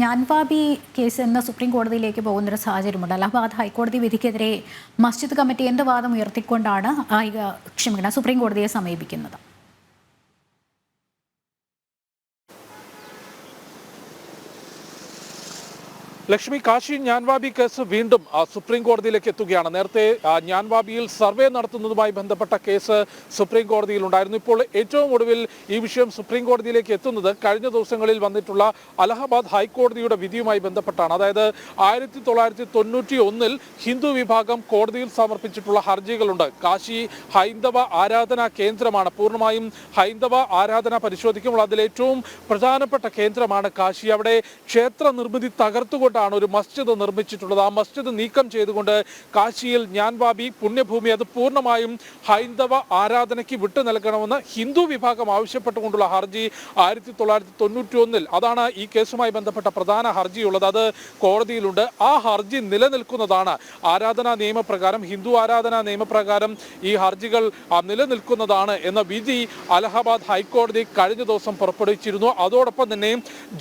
ഞാൻവാബി case ഇന്ന് supreme കോടതിയിലേക്ക് പോകുന്നൊരു സാഹചര്യമുണ്ട്. അലഹബാദ് ഹൈക്കോടതി വിധിക്കെതിരെ മസ്ജിദ് കമ്മിറ്റി എന്ത് വാദം ഉയർത്തിക്കൊണ്ടാണ് സുപ്രീം കോടതിയെ സമീപിക്കുന്നത്? ലക്ഷ്മി, കാശി ഞാൻവാബി കേസ് വീണ്ടും സുപ്രീം കോടതിയിലേക്ക് എത്തുകയാണ്. നേരത്തെ ഞാൻവാബിയിൽ സർവേ നടത്തുന്നതുമായി ബന്ധപ്പെട്ട കേസ് സുപ്രീം കോടതിയിൽ ഉണ്ടായിരുന്നു. ഇപ്പോൾ ഏറ്റവും ഒടുവിൽ ഈ വിഷയം സുപ്രീം കോടതിയിലേക്ക് എത്തുന്നത് കഴിഞ്ഞ ദിവസങ്ങളിൽ വന്നിട്ടുള്ള അലഹബാദ് ഹൈക്കോടതിയുടെ വിധിയുമായി ബന്ധപ്പെട്ടാണ്. അതായത് 1991 ഹിന്ദു വിഭാഗം കോടതിയിൽ സമർപ്പിച്ചിട്ടുള്ള ഹർജികളുണ്ട്. കാശി ഹൈന്ദവ ആരാധനാ കേന്ദ്രമാണ്. പൂർണ്ണമായും ഹൈന്ദവ ആരാധന പരിശോധിക്കുമ്പോൾ അതിലേറ്റവും പ്രധാനപ്പെട്ട കേന്ദ്രമാണ് കാശി. അവിടെ ക്ഷേത്ര നിർമ്മിതി തകർത്തുകൊണ്ട് ഒരു മസ്ജിദ് നിർമ്മിച്ചിട്ടുള്ളത്. ആ മസ്ജിദ് നീക്കം ചെയ്തുകൊണ്ട് കാശിയിൽ ഞാൻവാബി പുണ്യഭൂമി അത് പൂർണ്ണമായും ഹൈന്ദവ ആരാധനയ്ക്ക് വിട്ടു നൽകണമെന്ന് ഹിന്ദു വിഭാഗം ആവശ്യപ്പെട്ടുകൊണ്ടുള്ള ഹർജി 1991 അതാണ് ഈ കേസുമായി ബന്ധപ്പെട്ട പ്രധാന ഹർജിയുള്ളത്. അത് കോടതിയിലുണ്ട്. ആ ഹർജി നിലനിൽക്കുന്നതാണ്. ആരാധനാ നിയമപ്രകാരം, ഹിന്ദു ആരാധനാ നിയമപ്രകാരം ഈ ഹർജികൾ നിലനിൽക്കുന്നതാണ് എന്ന വിധി അലഹബാദ് ഹൈക്കോടതി കഴിഞ്ഞ ദിവസം പുറപ്പെടുവിച്ചിരുന്നു. അതോടൊപ്പം തന്നെ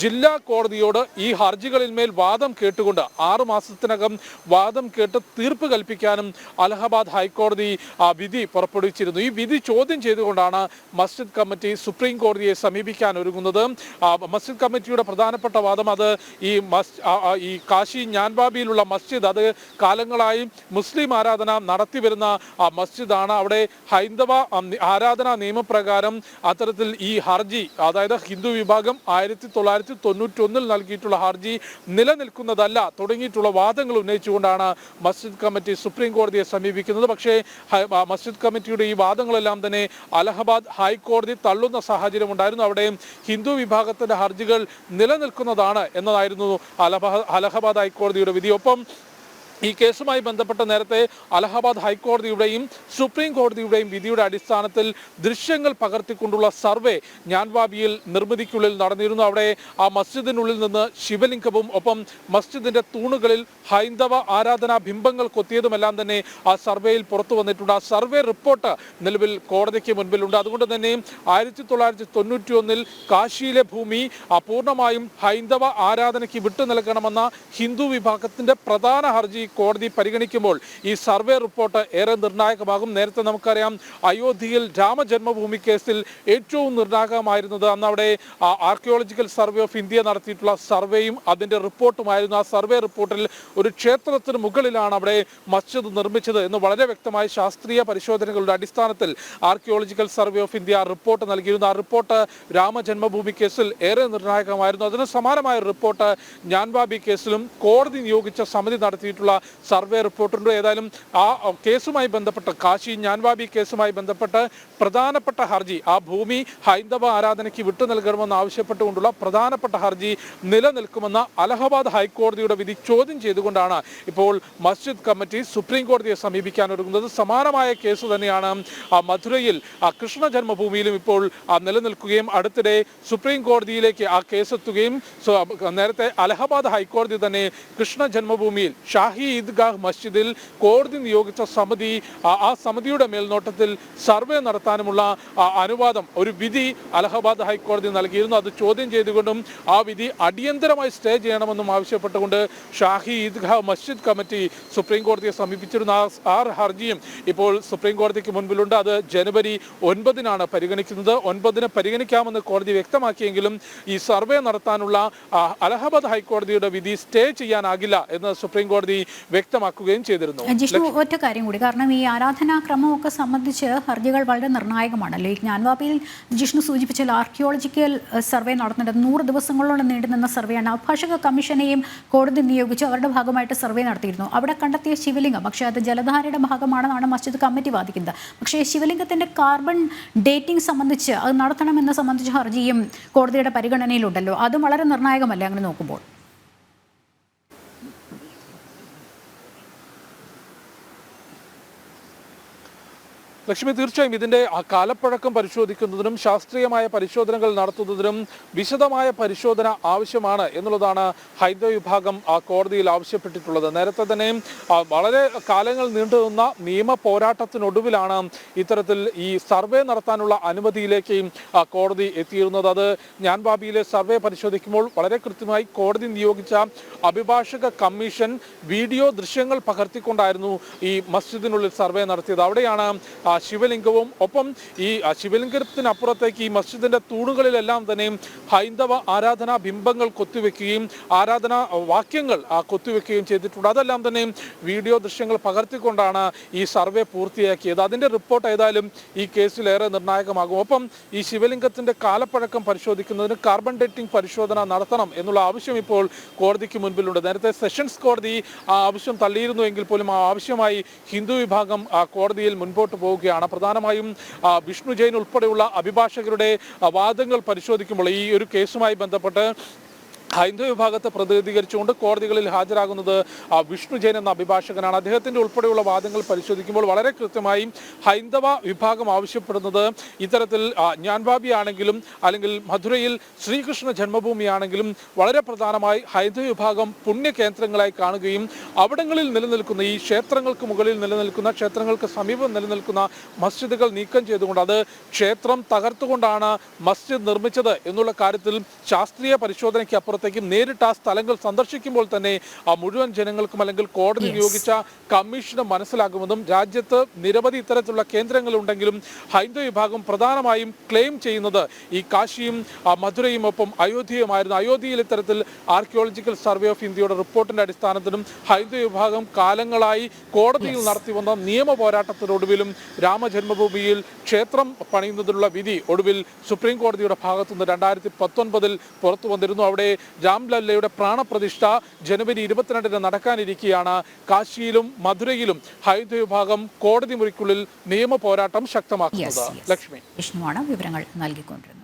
ജില്ലാ കോടതിയോട് ഈ ഹർജികളിന്മേൽ വാദം കേട്ടുകൊണ്ട് 6 മാസത്തിനകം വാദം കേട്ട് തീർപ്പ് കൽപ്പിക്കാനും അലഹബാദ് ഹൈക്കോടതി വിധി പുറപ്പെടുവിച്ചിരുന്നു. ഈ വിധി ചോദ്യം ചെയ്തുകൊണ്ടാണ് മസ്ജിദ് കമ്മിറ്റി സുപ്രീം കോടതിയെ സമീപിക്കാൻ ഒരുങ്ങുന്നത്. മസ്ജിദ് കമ്മിറ്റിയുടെ പ്രധാനപ്പെട്ട വാദം അത് ഈ കാശി ഞാൻവാബിയിലുള്ള മസ്ജിദ് അത് കാലങ്ങളായി മുസ്ലിം ആരാധന നടത്തിവരുന്ന മസ്ജിദാണ്. അവിടെ ഹൈന്ദവ ആരാധനാ നിയമപ്രകാരം അത്തരത്തിൽ ഈ ഹർജി, അതായത് ഹിന്ദു വിഭാഗം 1991 നൽകിയിട്ടുള്ള ഹർജി നിലനിൽക്കുന്നതല്ല തുടങ്ങിയിട്ടുള്ള വാദങ്ങൾ ഉന്നയിച്ചുകൊണ്ടാണ് മസ്ജിദ് കമ്മിറ്റി സുപ്രീം കോടതിയെ സമീപിക്കുന്നത്. പക്ഷേ മസ്ജിദ് കമ്മിറ്റിയുടെ ഈ വാദങ്ങളെല്ലാം തന്നെ അലഹബാദ് ഹൈക്കോടതി തള്ളുന്ന സാഹചര്യം ഉണ്ടായിരുന്നു. അവിടെ ഹിന്ദു വിഭാഗത്തിന്റെ ഹർജികൾ നിലനിൽക്കുന്നതാണ് എന്നതായിരുന്നു അലഹബാദ് ഹൈക്കോടതിയുടെ വിധി. ഒപ്പം ഈ കേസുമായി ബന്ധപ്പെട്ട് നേരത്തെ അലഹബാദ് ഹൈക്കോടതിയുടെയും സുപ്രീം കോടതിയുടെയും വിധിയുടെ അടിസ്ഥാനത്തിൽ ദൃശ്യങ്ങൾ പകർത്തിക്കൊണ്ടുള്ള സർവേ ഞാൻവാബിയിൽ നിർമ്മിതിക്കുള്ളിൽ നടന്നിരുന്നു. അവിടെ ആ മസ്ജിദിനുള്ളിൽ നിന്ന് ശിവലിംഗവും ഒപ്പം മസ്ജിദിന്റെ തൂണുകളിൽ ഹൈന്ദവ ആരാധനാ ബിംബങ്ങൾ കൊത്തിയതുമെല്ലാം തന്നെ ആ സർവേയിൽ പുറത്തു വന്നിട്ടുണ്ട്. ആ സർവേ റിപ്പോർട്ട് നിലവിൽ കോടതിക്ക് മുൻപിലുണ്ട്. അതുകൊണ്ട് തന്നെ 1991 കാശിയിലെ ഭൂമി പൂർണ്ണമായും ഹൈന്ദവ ആരാധനയ്ക്ക് വിട്ടു നൽകണമെന്ന ഹിന്ദു വിഭാഗത്തിന്റെ പ്രധാന ഹർജി കോടതി പരിഗണിക്കുമ്പോൾ ഈ സർവേ റിപ്പോർട്ട് ഏറെ നിർണായകമാകും. നേരത്തെ നമുക്കറിയാം അയോധ്യയിൽ രാമജന്മഭൂമി കേസിൽ ഏറ്റവും നിർണായകമായിരുന്നത് അന്ന് അവിടെ ആർക്കിയോളജിക്കൽ സർവേ ഓഫ് ഇന്ത്യ നടത്തിയിട്ടുള്ള സർവേയും അതിന്റെ റിപ്പോർട്ടുമായിരുന്നു. ആ സർവേ റിപ്പോർട്ടിൽ ഒരു ക്ഷേത്രത്തിന് മുകളിലാണ് അവിടെ മസ്ജിദ് നിർമ്മിച്ചത് എന്ന് വളരെ വ്യക്തമായ ശാസ്ത്രീയ പരിശോധനകളുടെ അടിസ്ഥാനത്തിൽ archaeological survey of India report നൽകിയിരുന്നു. ആ റിപ്പോർട്ട് രാമജന്മഭൂമി കേസിൽ ഏറെ നിർണായകമായിരുന്നു. അതിന് സമാനമായ റിപ്പോർട്ട് ഞാൻവാബി കേസിലും കോടതി നിയോഗിച്ച സമിതി നടത്തിയിട്ടുള്ള സർവേ റിപ്പോർട്ടുണ്ട്. ഏതായാലും ആ കേസുമായി ബന്ധപ്പെട്ട് കാശി ഞാൻവാബി കേസുമായി ബന്ധപ്പെട്ട് പ്രധാനപ്പെട്ട ഹർജി, ആ ഭൂമി ഹൈന്ദവ ആരാധനയ്ക്ക് വിട്ടു നൽകണമെന്ന് ആവശ്യപ്പെട്ടുകൊണ്ടുള്ള പ്രധാനപ്പെട്ട ഹർജി നിലനിൽക്കുമെന്ന അലഹബാദ് ഹൈക്കോടതിയുടെ വിധി ചോദ്യം ചെയ്തുകൊണ്ടാണ് ഇപ്പോൾ മസ്ജിദ് കമ്മിറ്റി സുപ്രീം കോടതിയെ സമീപിക്കാൻ ഒരുങ്ങുന്നത്. സമാനമായ കേസ് തന്നെയാണ് മധുരയിൽ കൃഷ്ണ ജന്മഭൂമിയിലും ഇപ്പോൾ നിലനിൽക്കുകയും അടുത്തിടെ സുപ്രീം കോടതിയിലേക്ക് ആ കേസ് എത്തുകയും നേരത്തെ അലഹബാദ് ഹൈക്കോടതി തന്നെ കൃഷ്ണ ജന്മഭൂമിയിൽ ഷാഹി ഈദ്ഗാഹ് മസ്ജിദിൽ കോടതി നിയോഗിച്ച സമിതി, ആ സമിതിയുടെ മേൽനോട്ടത്തിൽ സർവേ നടത്താനുമുള്ള അനുവാദം, ഒരു വിധി അലഹബാദ് ഹൈക്കോടതി നൽകിയിരുന്നു. അത് ചോദ്യം ചെയ്തുകൊണ്ടും ആ വിധി അടിയന്തരമായി സ്റ്റേ ചെയ്യണമെന്നും ആവശ്യപ്പെട്ടുകൊണ്ട് ഷാഹി ഈദ്ഗാഹ് മസ്ജിദ് കമ്മിറ്റി സുപ്രീം കോടതിയെ സമീപിച്ചിരുന്ന ആ ഹർജിയും ഇപ്പോൾ സുപ്രീം കോടതിക്ക് മുൻപിലുണ്ട്. അത് ജനുവരി 9 പരിഗണിക്കുന്നത്. 9 പരിഗണിക്കാമെന്ന് കോടതി വ്യക്തമാക്കിയെങ്കിലും ഈ സർവേ നടത്താനുള്ള അലഹബാദ് ഹൈക്കോടതിയുടെ വിധി സ്റ്റേ ചെയ്യാനാകില്ല എന്ന് സുപ്രീം കോടതി വ്യക്തമാക്കുകയും ചെയ്തിരുന്നു. ജിഷ്ണു, ഒറ്റ കാര്യം കൂടി, കാരണം ഈ ആരാധനാക്രമമൊക്കെ സംബന്ധിച്ച് ഹർജികൾ വളരെ നിർണായകമാണല്ലോ. ഈ ഞാൻവാബിയിൽ ജിഷ്ണു സൂചിപ്പിച്ച ആർക്കിയോളജിക്കൽ സർവേ നടത്തുന്നത് 100 ദിവസങ്ങളോളം നീണ്ടുനിന്ന സർവേയാണ്. അഭിഭാഷക കമ്മീഷനെയും കോടതി നിയോഗിച്ച് അവരുടെ ഭാഗമായിട്ട് സർവേ നടത്തിയിരുന്നു. അവിടെ കണ്ടെത്തിയ ശിവലിംഗം, പക്ഷേ അത് ജലധാരയുടെ ഭാഗമാണെന്നാണ് മസ്ജിദ് കമ്മിറ്റി വാദിക്കുന്നത്. പക്ഷേ ശിവലിംഗത്തിന്റെ കാർബൺ ഡേറ്റിംഗ് സംബന്ധിച്ച് അത് നടത്തണമെന്ന് സംബന്ധിച്ച ഹർജിയും കോടതിയുടെ പരിഗണനയിലുണ്ടല്ലോ. അതും വളരെ നിർണായകമല്ലേ അങ്ങനെ നോക്കുമ്പോൾ? ലക്ഷ്മി, തീർച്ചയായും ഇതിന്റെ കാലപ്പഴക്കം പരിശോധിക്കുന്നതിനും ശാസ്ത്രീയമായ പരിശോധനകൾ നടത്തുന്നതിനും വിശദമായ പരിശോധന ആവശ്യമാണ് എന്നുള്ളതാണ് ഹൈന്ദവ വിഭാഗം കോടതിയിൽ ആവശ്യപ്പെട്ടിട്ടുള്ളത്. നേരത്തെ തന്നെ വളരെ കാലങ്ങൾ നീണ്ടുനിന്ന നിയമ പോരാട്ടത്തിനൊടുവിലാണ് ഇത്തരത്തിൽ ഈ സർവേ നടത്താനുള്ള അനുമതിയിലേക്ക് കോടതി എത്തിയിരുന്നത്. അത് ജ്ഞാൻവാപിയിലെ സർവേ പരിശോധിക്കുമ്പോൾ വളരെ കൃത്യമായി കോടതി നിയോഗിച്ച അഭിഭാഷക കമ്മീഷൻ വീഡിയോ ദൃശ്യങ്ങൾ പകർത്തിക്കൊണ്ടായിരുന്നു ഈ മസ്ജിദിനുള്ളിൽ സർവേ നടത്തിയത്. അവിടെയാണ് ശിവലിംഗവും ഒപ്പം ഈ ശിവലിംഗത്തിനപ്പുറത്തേക്ക് ഈ മസ്ജിദിന്റെ തൂണുകളിലെല്ലാം തന്നെ ഹൈന്ദവ ആരാധനാ ബിംബങ്ങൾ കൊത്തിവെക്കുകയും ആരാധനാ വാക്യങ്ങൾ കൊത്തിവെക്കുകയും ചെയ്തിട്ടുണ്ട്. അതെല്ലാം തന്നെ വീഡിയോ ദൃശ്യങ്ങൾ പകർത്തിക്കൊണ്ടാണ് ഈ സർവേ പൂർത്തിയാക്കിയത്. അതിന്റെ റിപ്പോർട്ട് ഏതായാലും ഈ കേസിൽ ഏറെ നിർണായകമാകും. ഒപ്പം ഈ ശിവലിംഗത്തിന്റെ കാലപ്പഴക്കം പരിശോധിക്കുന്നതിന് കാർബൺ ഡേറ്റിംഗ് പരിശോധന നടത്തണം എന്നുള്ള ആവശ്യം ഇപ്പോൾ കോടതിക്ക് മുൻപിലുണ്ട്. നേരത്തെ സെഷൻസ് കോടതി ആ ആവശ്യം തള്ളിയിരുന്നുവെങ്കിൽ പോലും ആ ആവശ്യമായി ഹിന്ദു വിഭാഗം കോടതിയിൽ മുൻപോട്ട് പോവുകയാണ്. പ്രധാനമായും വിഷ്ണു ജെയിൻ ഉൾപ്പെടെയുള്ള അഭിഭാഷകരുടെ വാദങ്ങൾ പരിശോധിക്കുമ്പോൾ ഈ ഒരു കേസുമായി ബന്ധപ്പെട്ട് ഹൈന്ദവ വിഭാഗത്തെ പ്രതിനിധീകരിച്ചുകൊണ്ട് കോടതികളിൽ ഹാജരാകുന്നത് വിഷ്ണു ജെയിൻ എന്ന അഭിഭാഷകനാണ്. അദ്ദേഹത്തിന്റെ ഉൾപ്പെടെയുള്ള വാദങ്ങൾ പരിശോധിക്കുമ്പോൾ വളരെ കൃത്യമായി ഹൈന്ദവ വിഭാഗം ആവശ്യപ്പെടുന്നത് ഇത്തരത്തിൽ ജ്ഞാൻവാപി ആണെങ്കിലും അല്ലെങ്കിൽ മധുരയിൽ ശ്രീകൃഷ്ണ ജന്മഭൂമിയാണെങ്കിലും വളരെ പ്രധാനമായി ഹൈന്ദവ വിഭാഗം പുണ്യകേന്ദ്രങ്ങളായി കാണുകയും അവിടങ്ങളിൽ നിലനിൽക്കുന്ന ഈ ക്ഷേത്രങ്ങൾക്ക് മുകളിൽ നിലനിൽക്കുന്ന ക്ഷേത്രങ്ങൾക്ക് സമീപം നിലനിൽക്കുന്ന മസ്ജിദുകൾ നീക്കം ചെയ്തുകൊണ്ട് അത് ക്ഷേത്രം തകർത്തുകൊണ്ടാണ് മസ്ജിദ് നിർമ്മിച്ചത് എന്നുള്ള കാര്യത്തിൽ ശാസ്ത്രീയ പരിശോധനയ്ക്ക് അപ്പുറത്തേക്കും നേരിട്ട് ആ സ്ഥലങ്ങൾ സന്ദർശിക്കുമ്പോൾ തന്നെ ആ മുഴുവൻ ജനങ്ങൾക്കും അല്ലെങ്കിൽ കോടതി നിയോഗിച്ച കമ്മീഷന് മനസ്സിലാകുമെന്നും രാജ്യത്ത് നിരവധി ഇത്തരത്തിലുള്ള കേന്ദ്രങ്ങളുണ്ടെങ്കിലും ഹൈന്ദവ വിഭാഗം പ്രധാനമായും ക്ലെയിം ചെയ്യുന്നത് ഈ കാശിയും മധുരയും ഒപ്പം അയോധ്യയുമായിരുന്നു. അയോധ്യയിൽ ഇത്തരത്തിൽ ആർക്കിയോളജിക്കൽ സർവേ ഓഫ് ഇന്ത്യയുടെ റിപ്പോർട്ടിന്റെ അടിസ്ഥാനത്തിലും ഹൈന്ദവ വിഭാഗം കാലങ്ങളായി കോടതിയിൽ നടത്തിവന്ന നിയമ പോരാട്ടത്തിനൊടുവിലും രാമജന്മഭൂമിയിൽ ക്ഷേത്രം പണിയുന്നതിനുള്ള വിധി ഒടുവിൽ സുപ്രീം കോടതിയുടെ ഭാഗത്തുനിന്ന് 2019 പുറത്തു വന്നിരുന്നു. അവിടെ രാംലല്ലയുടെ പ്രാണപ്രതിഷ്ഠ ജനുവരി 22 നടക്കാനിരിക്കെയാണ് കാശിയിലും മധുരയിലും ഹൈന്ദവ വിഭാഗം കോടതി മുറിക്കുള്ളിൽ നിയമ പോരാട്ടം ശക്തമാക്കുന്നത്. ലക്ഷ്മി, വിഷ്ണുവാണ് വിവരങ്ങൾ നൽകിക്കൊണ്ടിരുന്നത്.